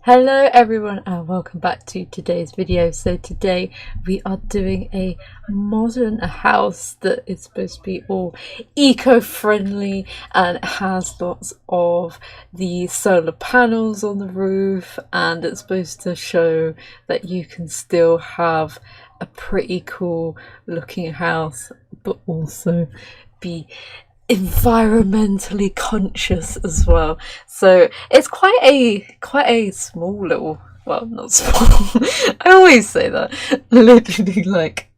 Hello everyone and welcome back to today's video. So today we are doing a modern house that is supposed to be all eco-friendly and it has lots of the solar panels on the roof, and it's supposed to show that you can still have a pretty cool looking house but also be environmentally conscious as well. So it's quite a small little, well, not small, I always say that literally, like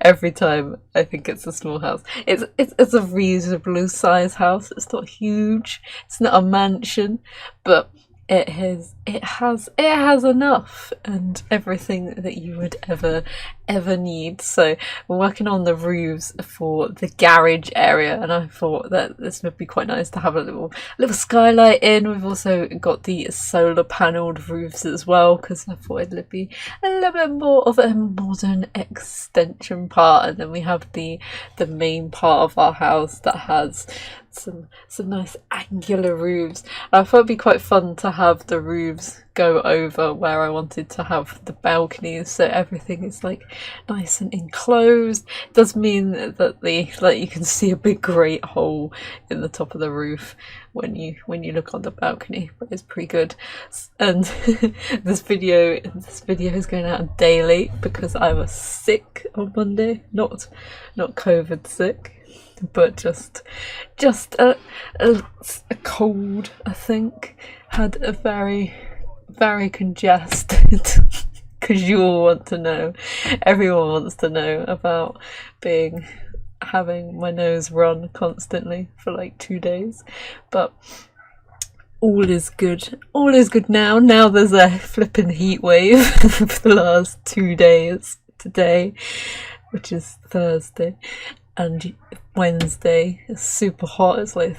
every time I think it's a small house. It's a reasonably sized house. It's not huge, it's not a mansion, but it has enough and everything that you would ever need. So we're working on the roofs for the garage area, and I thought that this would be quite nice to have a little skylight in. We've also got the solar panelled roofs as well, because I thought it'd be a little bit more of a modern extension part. And then we have the main part of our house that has some nice angular roofs. I thought it'd be quite fun to have the roofs go over where I wanted to have the balconies, so everything is like nice and enclosed. It does mean that you can see a big great hole in the top of the roof when you look on the balcony, but it's pretty good. And this video is going out a day late because I was sick on Monday, not COVID sick, but just a cold. I think had a very congested because you all want to know, everyone wants to know about having my nose run constantly for like 2 days, but all is good now there's a flipping heat wave for the last 2 days today, which is Thursday, and Wednesday is super hot. It's like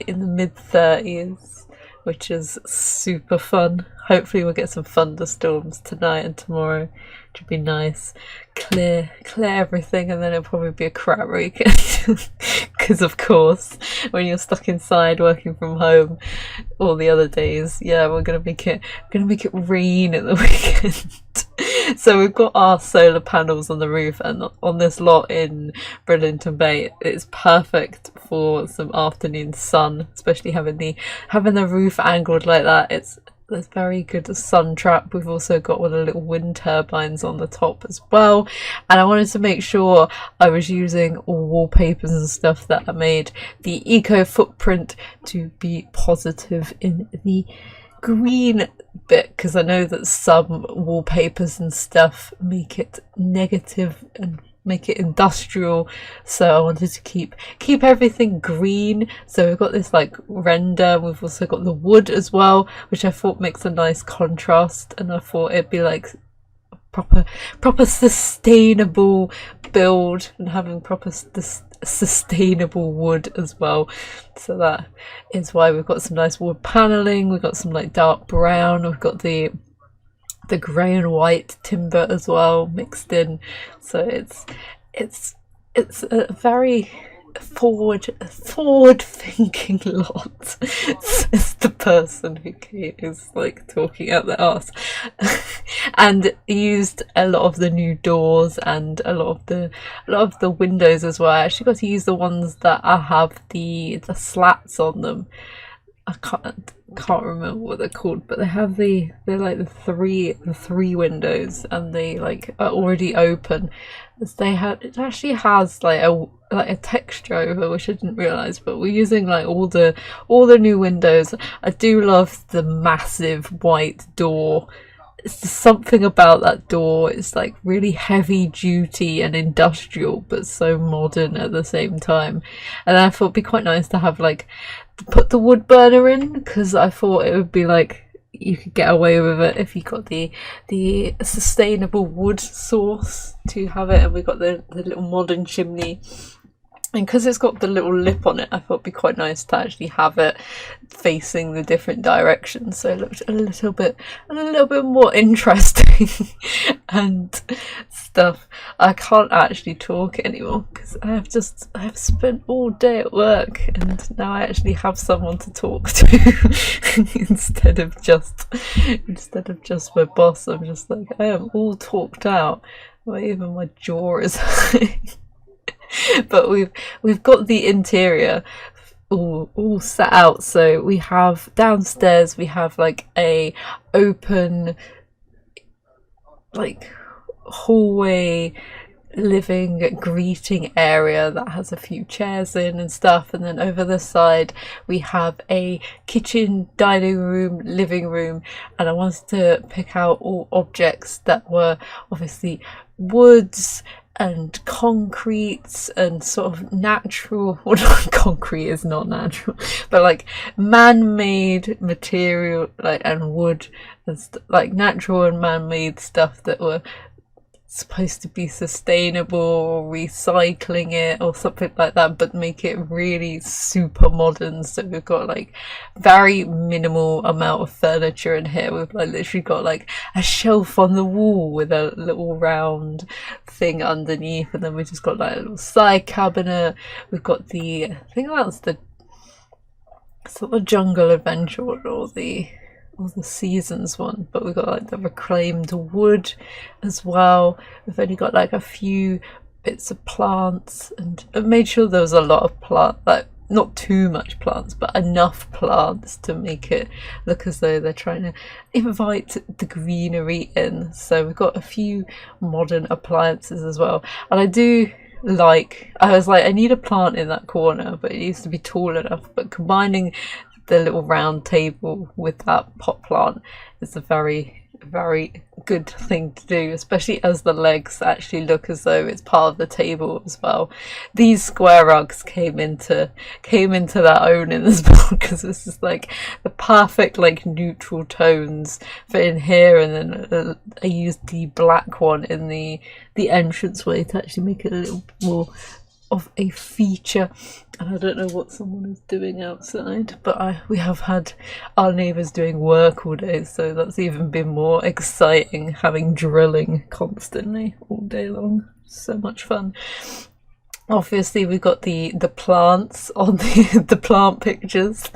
in the mid-30s, which is super fun. Hopefully we'll get some thunderstorms tonight and tomorrow, which would be nice. Clear everything, and then it'll probably be a crap weekend because of course when you're stuck inside working from home all the other days, we're gonna make it rain at the weekend. So we've got our solar panels on the roof, and on this lot in Bridlington Bay, it's perfect for some afternoon sun, especially having the roof angled like that. There's very good sun trap. We've also got one of the little wind turbines on the top as well, and I wanted to make sure I was using all wallpapers and stuff that made the eco footprint to be positive in the green bit, because I know that some wallpapers and stuff make it negative and make it industrial, so I wanted to keep everything green. So we've got this like render, we've also got the wood as well, which I thought makes a nice contrast, and I thought it'd be like proper sustainable build, and having proper sustainable wood as well. So that is why we've got some nice wood paneling. We've got some like dark brown, we've got the grey and white timber as well mixed in. So it's a very forward thinking lot, says the person who is like talking out their arse. And used a lot of the new doors and a lot of the windows as well. I actually got to use the ones that have the slats on them. I can't remember what they're called, but they're like the three windows, and they like are already open. It actually has like a texture over, which I didn't realise, but we're using like all the new windows. I do love the massive white door. It's just something about that door. It's like really heavy duty and industrial, but so modern at the same time. And I thought it'd be quite nice to have put the wood burner in, because I thought it would be like you could get away with it if you got the sustainable wood source to have it. And we got the little modern chimney And because it's got the little lip on it, I thought it'd be quite nice to actually have it facing the different directions, so it looked a little bit more interesting and stuff. I can't actually talk anymore because I have spent all day at work, and now I actually have someone to talk to instead of just my boss. I'm just like, I am all talked out. Even my jaw is hurting. But we've got the interior all set out. So we have downstairs, we have like a open like hallway living greeting area that has a few chairs in and stuff, and then over the side we have a kitchen, dining room, living room, and I wanted to pick out all objects that were obviously woods and concretes and sort of natural, well, concrete is not natural, but like man-made material, like, and wood and like natural and man-made stuff that were supposed to be sustainable, or recycling it or something like that, but make it really super modern. So we've got like very minimal amount of furniture in here. We've like literally got like a shelf on the wall with a little round thing underneath, and then we've just got like a little side cabinet. We've got the, I think that's the sort of Jungle Adventure or the Seasons one, but we've got like the reclaimed wood as well. We've only got like a few bits of plants, and I made sure there was a lot of plant, like not too much plants, but enough plants to make it look as though they're trying to invite the greenery in. So we've got a few modern appliances as well, and I was like, I need a plant in that corner, but it needs to be tall enough. But combining the little round table with that pot plant is a very good thing to do, especially as the legs actually look as though it's part of the table as well. These square rugs came into their own in this build, because this is like the perfect like neutral tones for in here, and then I used the black one in the entranceway to actually make it a little more of a feature. And I don't know what someone is doing outside, but we have had our neighbours doing work all day, so that's even been more exciting, having drilling constantly all day long. So much fun. Obviously we've got the plants on the plant pictures.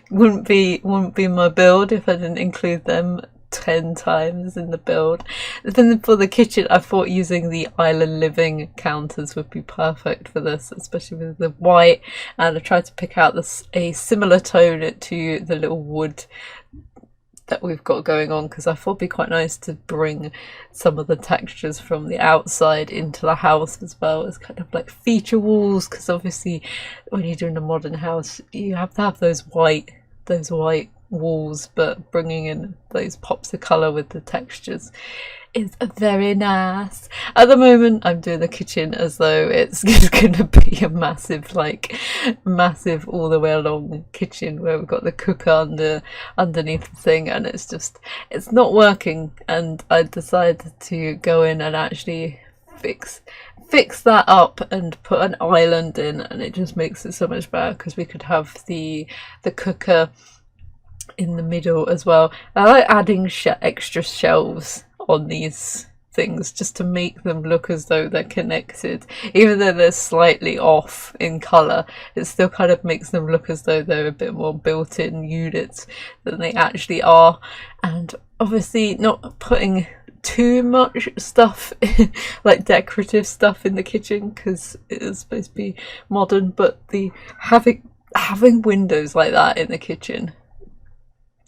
Wouldn't be my build if I didn't include them 10 times in the build. Then for the kitchen, I thought using the island living counters would be perfect for this, especially with the white, and I tried to pick out a similar tone to the little wood that we've got going on, because I thought it'd be quite nice to bring some of the textures from the outside into the house as well as kind of like feature walls, because obviously when you're doing a modern house you have to have those white walls, but bringing in those pops of colour with the textures is very nice. At the moment I'm doing the kitchen as though it's going to be a massive all the way along kitchen where we've got the cooker underneath the thing, and it's not working, and I decided to go in and actually fix that up and put an island in, and it just makes it so much better, because we could have the cooker in the middle as well. I like adding extra shelves on these things just to make them look as though they're connected, even though they're slightly off in colour. It still kind of makes them look as though they're a bit more built-in units than they actually are. And obviously not putting too much stuff like decorative stuff in the kitchen, because it is supposed to be modern, but having windows like that in the kitchen,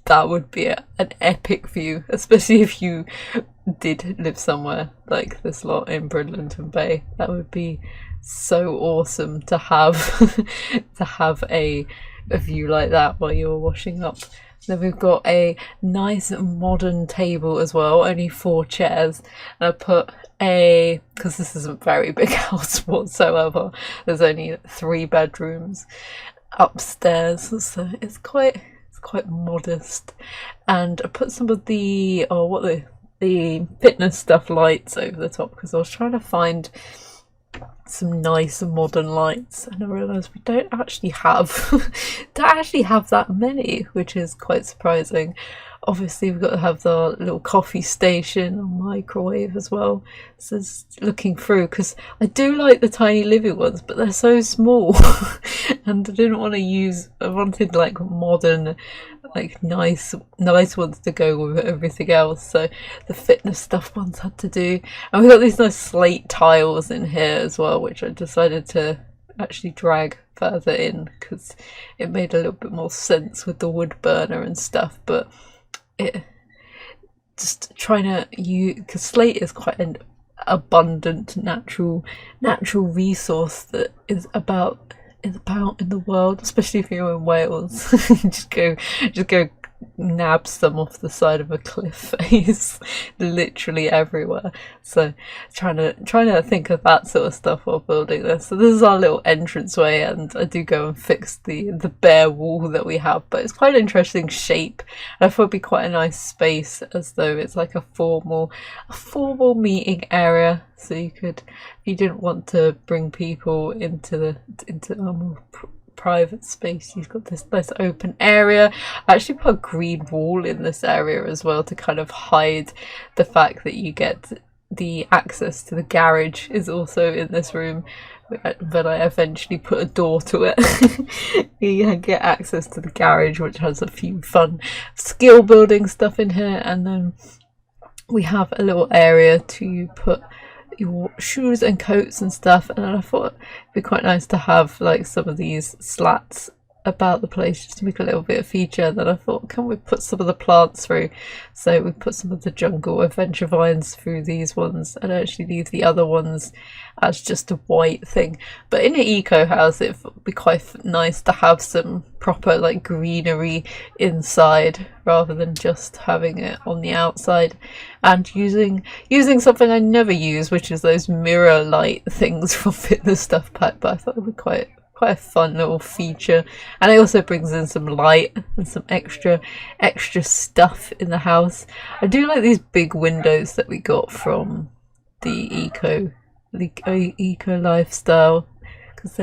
that would be an epic view, especially if you did live somewhere like this lot in Bridlington Bay. That would be so awesome to have a view like that while you're washing up. Then we've got a nice modern table as well, only 4 chairs. And I put because this isn't a very big house whatsoever, there's only 3 bedrooms upstairs, so it's quite modest. And I put some of the fitness stuff lights over the top, because I was trying to find some nice modern lights, and I realised we don't actually have that many, which is quite surprising. Obviously we've got to have the little coffee station and microwave as well. So just looking through, because I do like the tiny living ones, but they're so small and I didn't want to use, I wanted like modern, like nice ones to go with everything else. So the fitness stuff ones had to do, and we got these nice slate tiles in here as well, which I decided to actually drag further in because it made a little bit more sense with the wood burner and stuff. But it just trying to use, because slate is quite an abundant natural resource that is about in the world, especially if you're in Wales. just go nab some off the side of a cliff face, literally everywhere. So trying to think of that sort of stuff while building this. So this is our little entranceway, and I do go and fix the bare wall that we have, but it's quite an interesting shape, and I thought it'd be quite a nice space, as though it's like a formal meeting area. So you could, if you didn't want to bring people into a more private space, you've got this nice open area. I actually put a green wall in this area as well to kind of hide the fact that you get the access to the garage is also in this room, but I eventually put a door to it. You get access to the garage, which has a few fun skill building stuff in here, and then we have a little area to put your shoes and coats and stuff. And I thought it'd be quite nice to have like some of these slats about the place just to make a little bit of feature. Then I thought, can we put some of the plants through? So we put some of the jungle adventure vines through these ones, and actually leave the other ones as just a white thing. But in an eco house it would be quite nice to have some proper like greenery inside rather than just having it on the outside, and using something I never use, which is those mirror light things from Fitness Stuff Pack. But I thought it would be quite a fun little feature, and it also brings in some light and some extra stuff in the house. I do like these big windows that we got from the eco lifestyle, because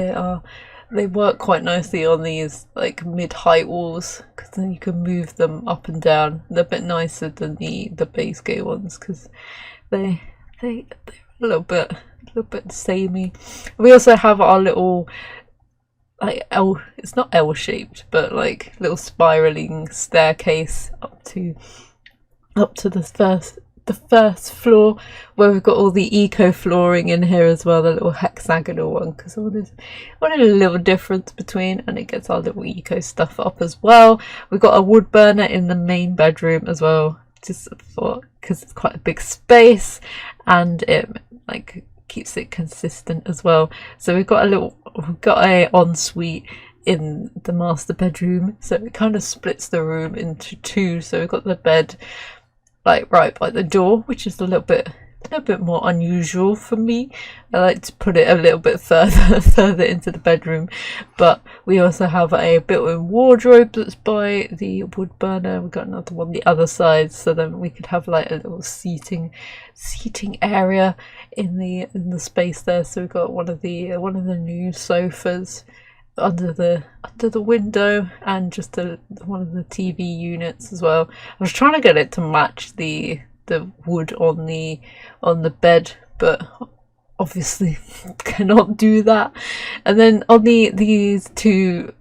they work quite nicely on these like mid-height walls, because then you can move them up and down. They're a bit nicer than the base game ones, because they're a little bit samey. We also have our little like it's not L-shaped, but like little spiraling staircase up to the first floor, where we've got all the eco flooring in here as well, the little hexagonal one, because I wanted a little difference between, and it gets our little eco stuff up as well. We've got a wood burner in the main bedroom as well, just because it's quite a big space, and it like keeps it consistent as well. So we've got a ensuite in the master bedroom, so it kind of splits the room into two. So we've got the bed like right by the door, which is a little bit more unusual for me. I like to put it a little bit further into the bedroom. But we also have a built-in wardrobe that's by the wood burner. We've got another one the other side, so then we could have like a little seating area in the space there. So we've got one of the new sofas under the window, and just one of the TV units as well. I was trying to get it to match the wood on the bed, but obviously cannot do that. And then on these two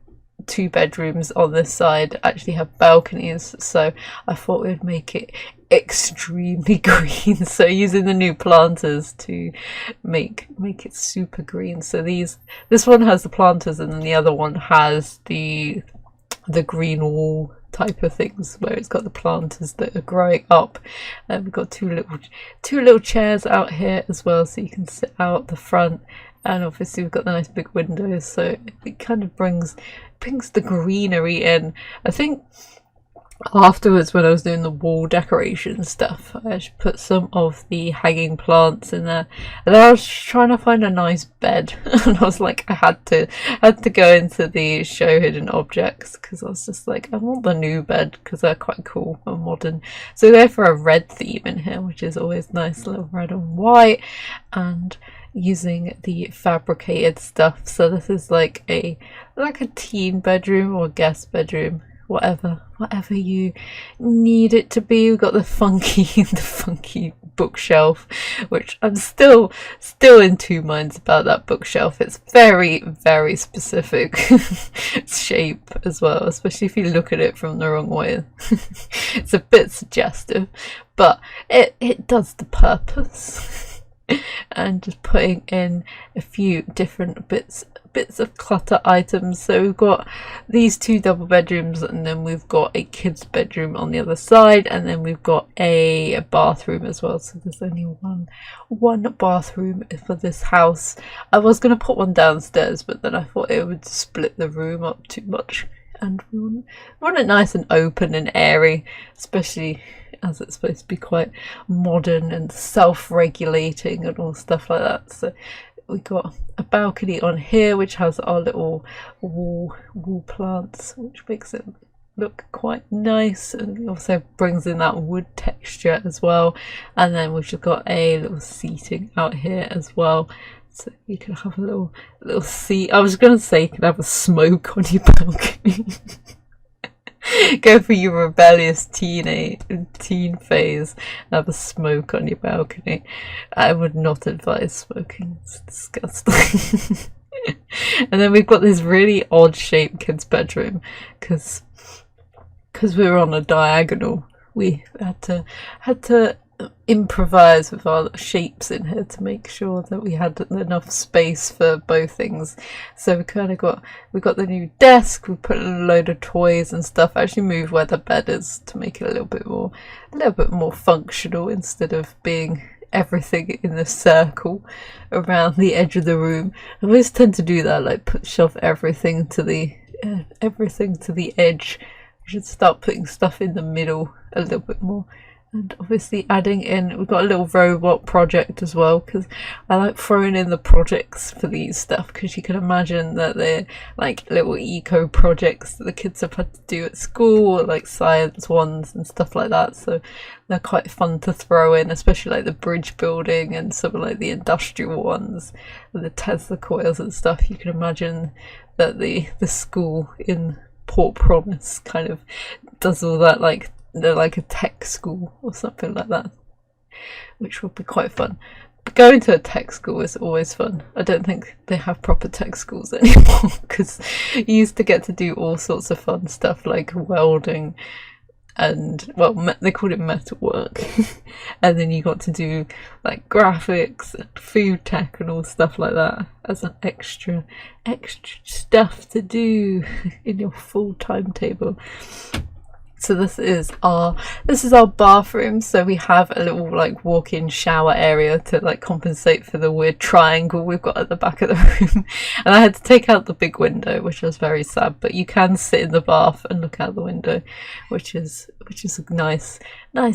bedrooms on this side actually have balconies, so I thought we'd make it extremely green, so using the new planters to make it super green. So this one has the planters, and then the other one has the green wall type of things, where it's got the planters that are growing up. And we've got two little chairs out here as well, so you can sit out the front. And obviously we've got the nice big windows, so it kind of brings the greenery in. I think afterwards, when I was doing the wall decoration stuff, I actually put some of the hanging plants in there, and then I was trying to find a nice bed and I was like, I had to go into the show hidden objects, because I was just like, I want the new bed because they're quite cool and modern. So we go for a red theme in here, which is always nice, a little red and white. And using the fabricated stuff. So this is like a teen bedroom or guest bedroom, whatever you need it to be. We've got the funky bookshelf, which I'm still in two minds about that bookshelf. It's very specific shape as well, especially if you look at it from the wrong way. It's a bit suggestive, but it does the purpose. And just putting in a few different bits of clutter items. So we've got these two double bedrooms, and then we've got a kid's bedroom on the other side, and then we've got a bathroom as well. So there's only one bathroom for this house. I was going to put one downstairs, but then I thought it would split the room up too much, and we want it nice and open and airy, especially as it's supposed to be quite modern and self-regulating and all stuff like that. So we got a balcony on here which has our little wall plants, which makes it look quite nice, and also brings in that wood texture as well. And then we've just got a little seating out here as well, so you can have a little seat. I was going to say you can have a smoke on your balcony. Go for your rebellious teen phase, have a smoke on your balcony. I would not advise smoking, it's disgusting. And then we've got this really odd shaped kid's bedroom, because we were on a diagonal. We had to improvise with our shapes in here to make sure that we had enough space for both things. So we got the new desk, we put a load of toys and stuff. I actually moved where the bed is to make it a little bit more functional, instead of being everything in a circle around the edge of the room. I always tend to do that, like shove everything to the edge. We should start putting stuff in the middle a little bit more. And obviously adding in, we've got a little robot project as well, because I like throwing in the projects for these stuff, because you can imagine that they're like little eco projects that the kids have had to do at school, or like science ones and stuff like that. So they're quite fun to throw in, especially like the bridge building and some of like the industrial ones, and the Tesla coils and stuff. You can imagine that the school in Port Promise kind of does all that, like they're like a tech school or something like that, which would be quite fun. But going to a tech school is always fun. I don't think they have proper tech schools anymore, because you used to get to do all sorts of fun stuff like welding and, well, they called it metalwork. And then you got to do like graphics and food tech and all stuff like that as an extra stuff to do in your full timetable. So this is our bathroom. So we have a little like walk-in shower area to like compensate for the weird triangle we've got at the back of the room. And I had to take out the big window, which was very sad, but you can sit in the bath and look out the window, which is a nice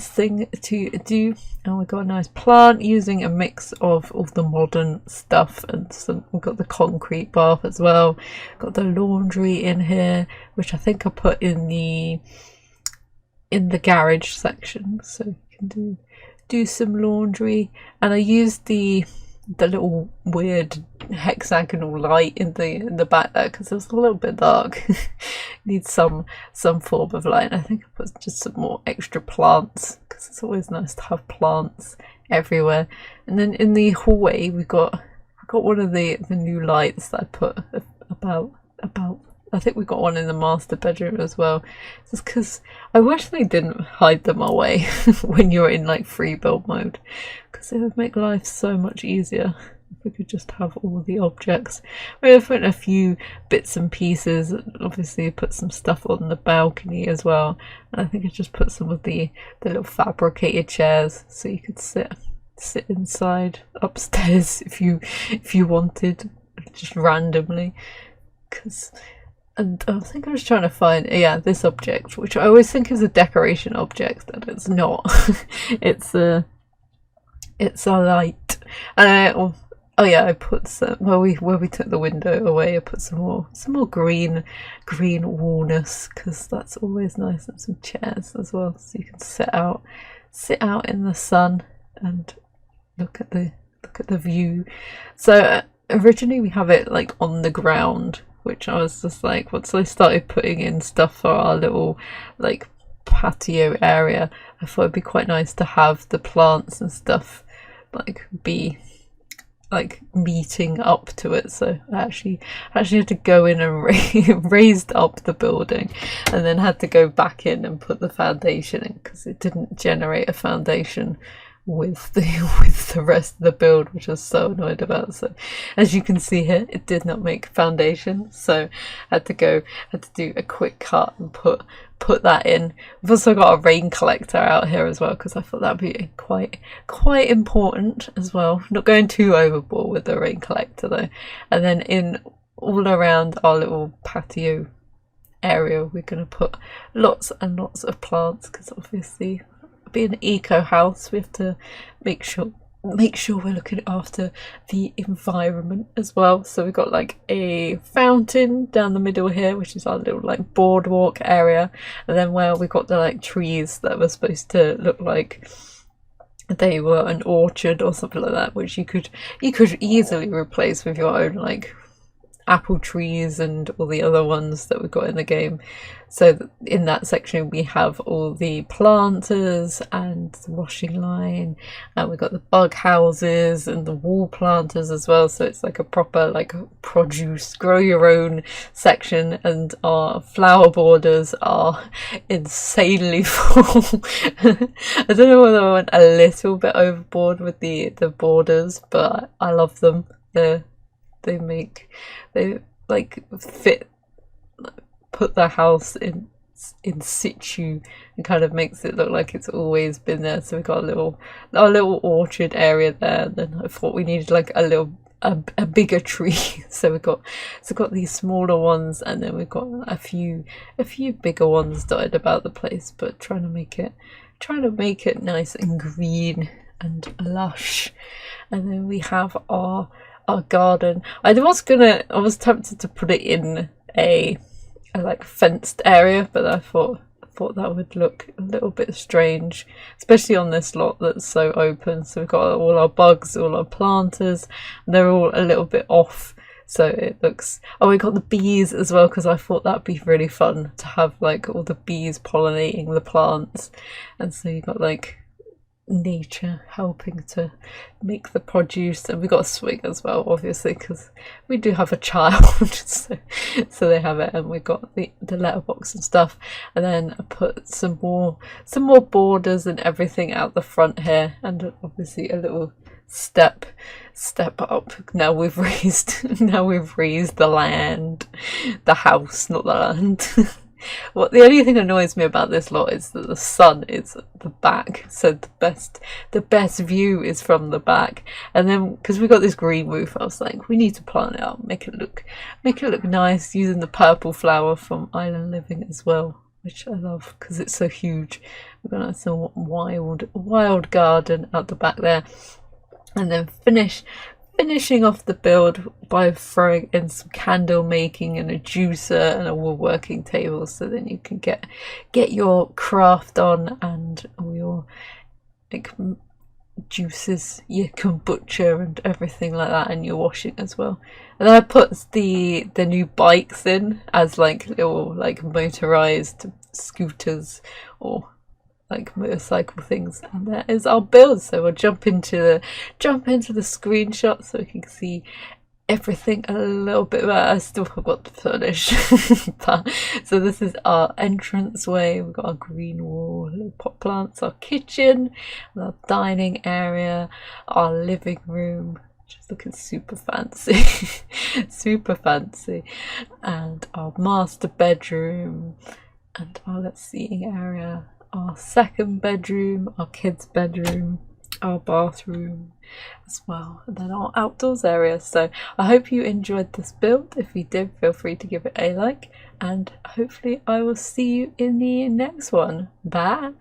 thing to do. And we've got a nice plant using a mix of all the modern stuff, and we've got the concrete bath as well. Got the laundry in here, which I think I put in the garage section, so you can do some laundry. And I used the little weird hexagonal light in the back there, because it was a little bit dark. Needs some form of light. And I think I put just some more extra plants, because it's always nice to have plants everywhere. And then in the hallway we got one of the new lights that I put about I think we got one in the master bedroom as well, just because I wish they didn't hide them away when you're in like free build mode, because it would make life so much easier if we could just have all the objects. We're put a few bits and pieces, obviously put some stuff on the balcony as well, and I think I just put some of the little fabricated chairs so you could sit inside upstairs if you wanted, just randomly. And I think I was trying to find, this object, which I always think is a decoration object, and it's not. it's a light. And I put some, where we took the window away, I put some more green woolness, because that's always nice, and some chairs as well, so you can sit out in the sun and look at the look at the view. So originally we have it like on the ground, which I was just like, once I started putting in stuff for our little like patio area, I thought it'd be quite nice to have the plants and stuff like be like meeting up to it. So I actually had to go in and raised up the building, and then had to go back in and put the foundation in because it didn't generate a foundation with the rest of the build, which I was so annoyed about. So as you can see here, it did not make foundation, so I had to do a quick cut and put that in. We've also got a rain collector out here as well because I thought that'd be quite important as well. Not going too overboard with the rain collector though. And then in all around our little patio area, we're going to put lots and lots of plants because obviously being an eco house, we have to make sure we're looking after the environment as well. So we've got like a fountain down the middle here, which is our little like boardwalk area, and then where we've got the like trees that were supposed to look like they were an orchard or something like that, which you could easily replace with your own like apple trees and all the other ones that we've got in the game. So in that section we have all the planters and the washing line, and we've got the bug houses and the wall planters as well. So it's like a proper like produce, grow your own section, and our flower borders are insanely full. I don't know whether I went a little bit overboard with the borders, but I love them. They like fit, put the house in situ and kind of makes it look like it's always been there. So we've got a little orchard area there, and then I thought we needed like a bigger tree. So we've got these smaller ones, and then we've got a few bigger ones dotted about the place, but trying to make it nice and green and lush. And then we have our garden. I was tempted to put it in a like fenced area, but I thought that would look a little bit strange, especially on this lot that's so open. So we've got all our bugs, all our planters, and they're all a little bit off. So it looks, we got the bees as well, because I thought that'd be really fun to have like all the bees pollinating the plants. And so you got like nature helping to make the produce, and we got a swing as well, obviously, because we do have a child. so they have it, and we got the letterbox and stuff. And then I put some more borders and everything out the front here, and obviously a little step up. Now we've raised the land, the house, not the land. Well, the only thing that annoys me about this lot is that the sun is at the back, so the best view is from the back. And then because we got this green roof, I was like, we need to plant it up, make it look nice, using the purple flower from Island Living as well, which I love because it's so huge. We've got some wild garden out the back there, and then finishing off the build by throwing in some candle making and a juicer and a woodworking table, so then you can get your craft on and all your like juices, your kombucha and everything like that, and your washing as well. And then I put the new bikes in as like little like motorized scooters or like motorcycle things, and that is our build. So we'll jump into the screenshot so we can see everything a little bit better. I still forgot to furnish. So this is our entranceway. We've got our green wall, little pot plants, our kitchen, our dining area, our living room, just looking super fancy. Super fancy. And our master bedroom, and our seating area, our second bedroom, our kids' bedroom, our bathroom as well, and then our outdoors area. So I hope you enjoyed this build. If you did, feel free to give it a like, and hopefully I will see you in the next one. Bye.